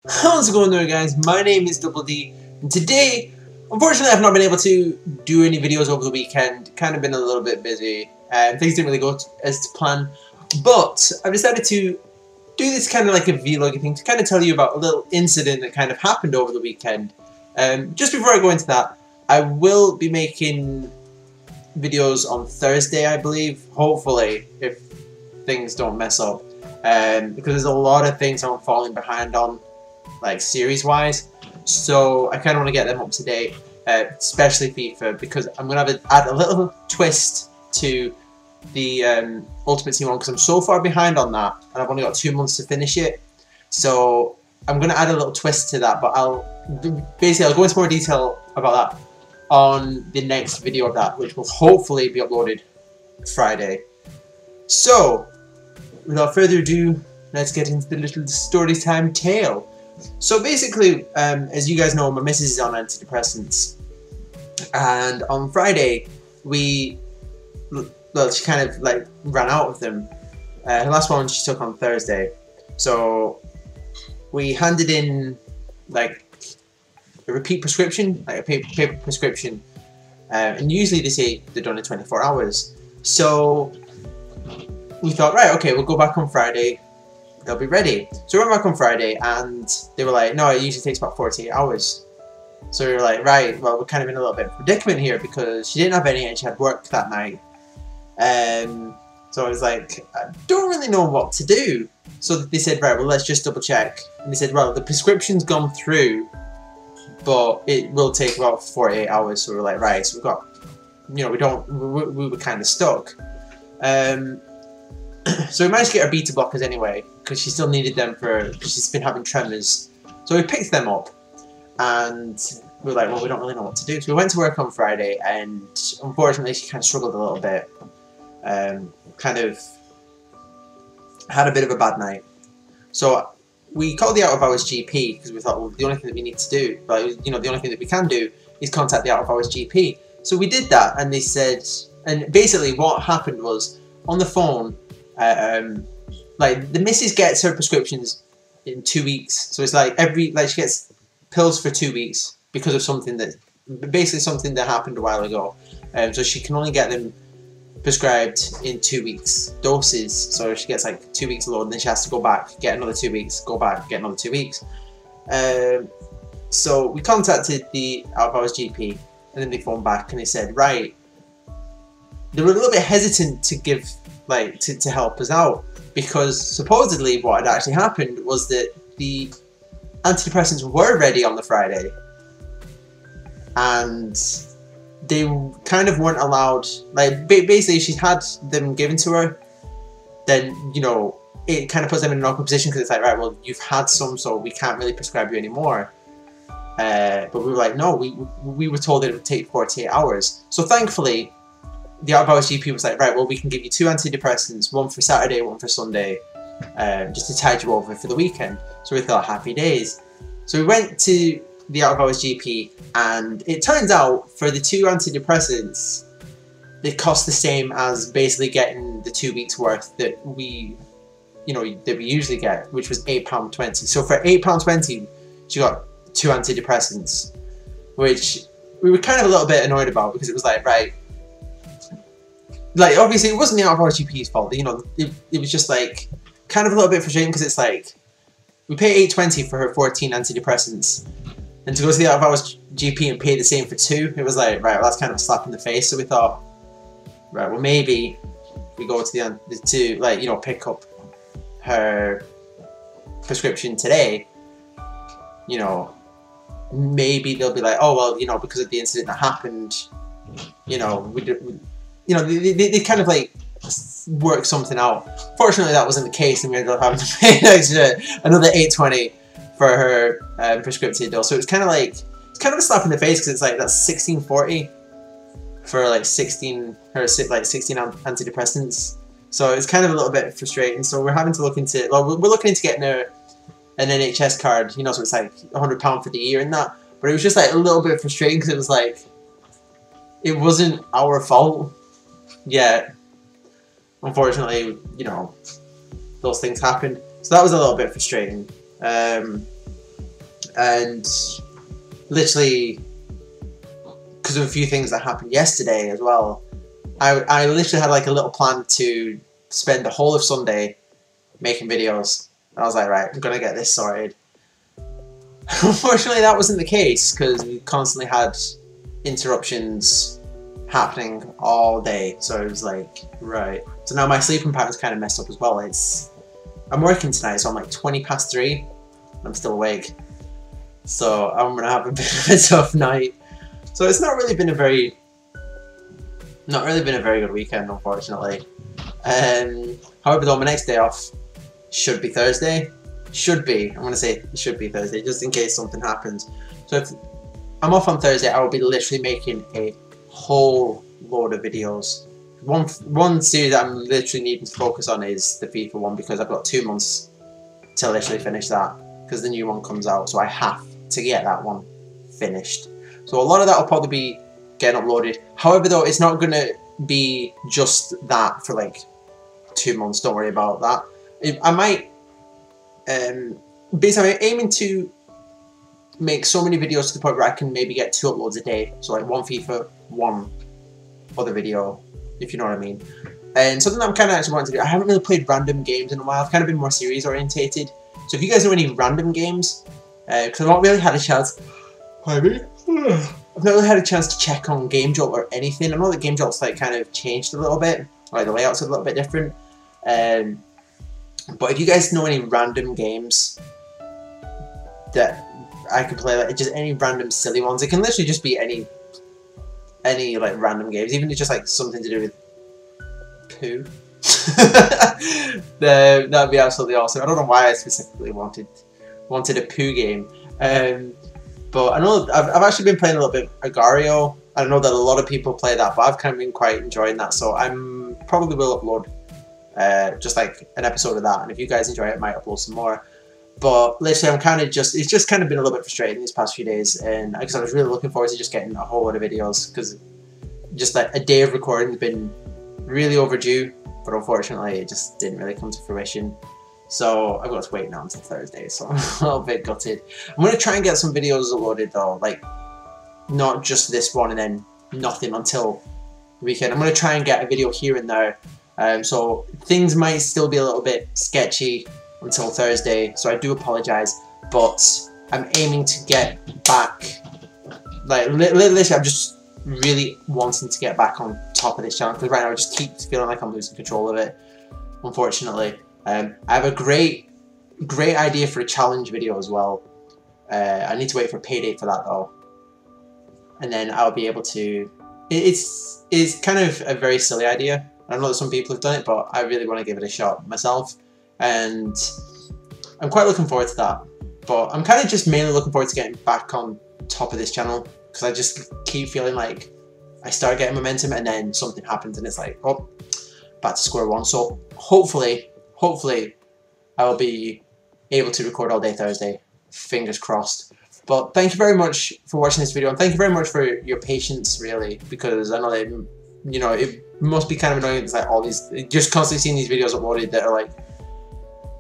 How's it going there, guys? My name is Double D, and today, unfortunately, I've not been able to do any videos over the weekend. Kind of been a little bit busy, and things didn't really go as to plan. But I've decided to do this kind of like a vlog thing to kind of tell you about a little incident that kind of happened over the weekend. Just before I go into that, I will be making videos on Thursday, I believe. Hopefully, if things don't mess up, because there's a lot of things I'm falling behind on, like series-wise, so I kind of want to get them up to date, especially FIFA, because I'm going to add a little twist to the Ultimate Team one, because I'm so far behind on that, and I've only got 2 months to finish it. So I'm going to add a little twist to that, but I'll go into more detail about that on the next video of that, which will hopefully be uploaded Friday. So without further ado, let's get into the little story time tale. So basically, as you guys know, my missus is on antidepressants, and on Friday she kind of like ran out of them. Her last one she took on Thursday, so we handed in like a repeat prescription, like a paper prescription, and usually they say they're done in 24 hours. So we thought, right, okay, we'll go back on Friday. They'll be ready. So we went back on Friday, and they were like, no, it usually takes about 48 hours. So we were like, right, well, we're kind of in a little bit of a predicament here, because she didn't have any and she had work that night. So I was like, I don't really know what to do. So they said, right, well, let's just double check. And they said, well, the prescription's gone through, but it will take about 48 hours. So we were like, right, so we've got, you know, we were kind of stuck. So we managed to get her beta blockers anyway, because she still needed them because she's been having tremors. So we picked them up, and we were like, well, we don't really know what to do. So we went to work on Friday, and unfortunately she kind of struggled a little bit. Kind of had a bit of a bad night. So we called the out of hours GP, because we thought, well, the only thing that we need to do, but you know, the only thing that we can do is contact the out of hours GP. So we did that, and they said, and basically what happened was, on the phone, like the missus gets her prescriptions in 2 weeks, so it's like she gets pills for 2 weeks because of something that happened a while ago, so she can only get them prescribed in 2 weeks doses. So she gets like 2 weeks load, and then she has to go back, get another 2 weeks, go back, get another 2 weeks. So we contacted the out of hours GP, and then they phoned back and they said, right, they were a little bit hesitant to give, like, to help us out, because supposedly what had actually happened was that the antidepressants were ready on the Friday, and they kind of weren't allowed, like, basically she had them given to her, then, you know, it kind of puts them in an awkward position, because it's like, right, well, you've had some, so we can't really prescribe you anymore. But we were like, no, we were told that it would take 48 hours. So thankfully, the out of hours GP was like, right, well, we can give you 2 antidepressants, one for Saturday, one for Sunday, just to tide you over for the weekend. So we thought, happy days. So we went to the out of hours GP, and it turns out for the 2 antidepressants, they cost the same as basically getting the 2 weeks worth that we usually get, which was £8.20. So for £8.20, she got 2 antidepressants, which we were kind of a little bit annoyed about, because it was like, right, like, obviously it wasn't the out of hours GP's fault, you know, it was just like kind of a little bit frustrating, because it's like we pay $8.20 for her 14 antidepressants, and to go to the out of hours GP and pay the same for 2, it was like, right, well, that's kind of a slap in the face. So we thought, right, well, maybe we go to to like, you know, pick up her prescription today, you know, maybe they'll be like, oh, well, you know, because of the incident that happened, you know, they kind of like work something out. Fortunately, that wasn't the case, and we ended up having to pay another $8.20 for her prescription dose. So it's kind of like, it's kind of a slap in the face, because it's like, that's $16.40 for like 16 antidepressants. So it's kind of a little bit frustrating. So we're having to look into, well, we're looking into getting her an NHS card, you know, so it's like £100 for the year and that. But it was just like a little bit frustrating, because it was like, it wasn't our fault. Yeah, unfortunately, you know, those things happened. So that was a little bit frustrating. and literally because of a few things that happened yesterday as well, I literally had like a little plan to spend the whole of Sunday making videos, and I was like, right, I'm gonna get this sorted. Unfortunately, that wasn't the case because we constantly had interruptions happening all day, so I was like, right. So now my sleeping pattern's kind of messed up as well. I'm working tonight, so I'm like 3:20 and I'm still awake, so I'm gonna have a bit of a tough night. So it's not really been a very good weekend, unfortunately. However, though, my next day off should be Thursday. Should be. I'm gonna say it should be Thursday, just in case something happens. So if I'm off on Thursday, I will be literally making a whole load of videos. One series that I'm literally needing to focus on is the FIFA one, because I've got 2 months to literally finish that, because the new one comes out, so I have to get that one finished. So a lot of that will probably be getting uploaded. However, though, it's not gonna be just that for like 2 months. Don't worry about that. I might. Basically, I'm aiming to make so many videos to the point where I can maybe get 2 uploads a day. So like 1 FIFA, 1 other video, if you know what I mean. And something that I'm kind of actually wanting to do, I haven't really played random games in a while. I've kind of been more series orientated. So if you guys know any random games, because I've not really had a chance, I've not really had a chance to check on Game Jolt or anything. I know that Game Jolt's like kind of changed a little bit, like the layout's a little bit different. But if you guys know any random games that I could play, like just any random silly ones, it can literally just be any like random games, even if it's just like something to do with poo. That'd be absolutely awesome. I don't know why I specifically wanted a poo game, but I know I've actually been playing a little bit of Agario. I know that a lot of people play that, but I've kind of been quite enjoying that, so I'm probably will upload just like an episode of that, and if you guys enjoy it, I might upload some more. But literally, I'm kind of it's just kind of been a little bit frustrating these past few days, and because I was really looking forward to just getting a whole lot of videos, because just like a day of recording has been really overdue, but unfortunately it just didn't really come to fruition. So I've got to wait now until Thursday, so I'm a little bit gutted. I'm going to try and get some videos uploaded though, like not just this one and then nothing until the weekend. I'm going to try and get a video here and there. So things might still be a little bit sketchy until Thursday, so I do apologise, but I'm aiming to get back, like literally I'm just really wanting to get back on top of this channel, because right now I just keep feeling like I'm losing control of it, unfortunately. I have a great idea for a challenge video as well. I need to wait for a pay date for that though, and then I'll be able to, it's kind of a very silly idea. I know that some people have done it, but I really want to give it a shot myself, and I'm quite looking forward to that. But I'm kind of just mainly looking forward to getting back on top of this channel, because I just keep feeling like I start getting momentum and then something happens and it's like, oh, back to square one. So hopefully I will be able to record all day Thursday, fingers crossed. But thank you very much for watching this video, and thank you very much for your patience, really, because I know that, you know, it must be kind of annoying. It's like all these, just constantly seeing these videos uploaded that are like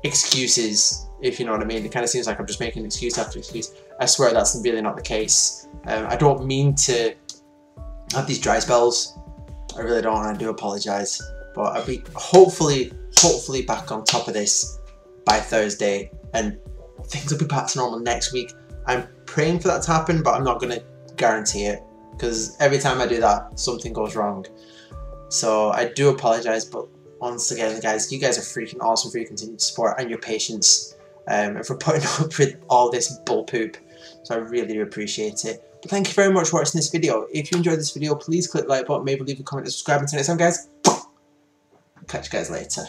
excuses, if you know what I mean. It kind of seems like I'm just making excuse after excuse. I swear that's really not the case. I don't mean to have these dry spells. I really don't, and I do apologise. But I'll be hopefully back on top of this by Thursday, and things will be back to normal next week. I'm praying for that to happen, but I'm not going to guarantee it, because every time I do that, something goes wrong. So I do apologise, but once again, guys, you guys are freaking awesome for your continued support and your patience, and for putting up with all this bull poop. So I really do appreciate it. But thank you very much for watching this video. If you enjoyed this video, please click the like button, maybe leave a comment and subscribe. Until next time, guys, catch you guys later.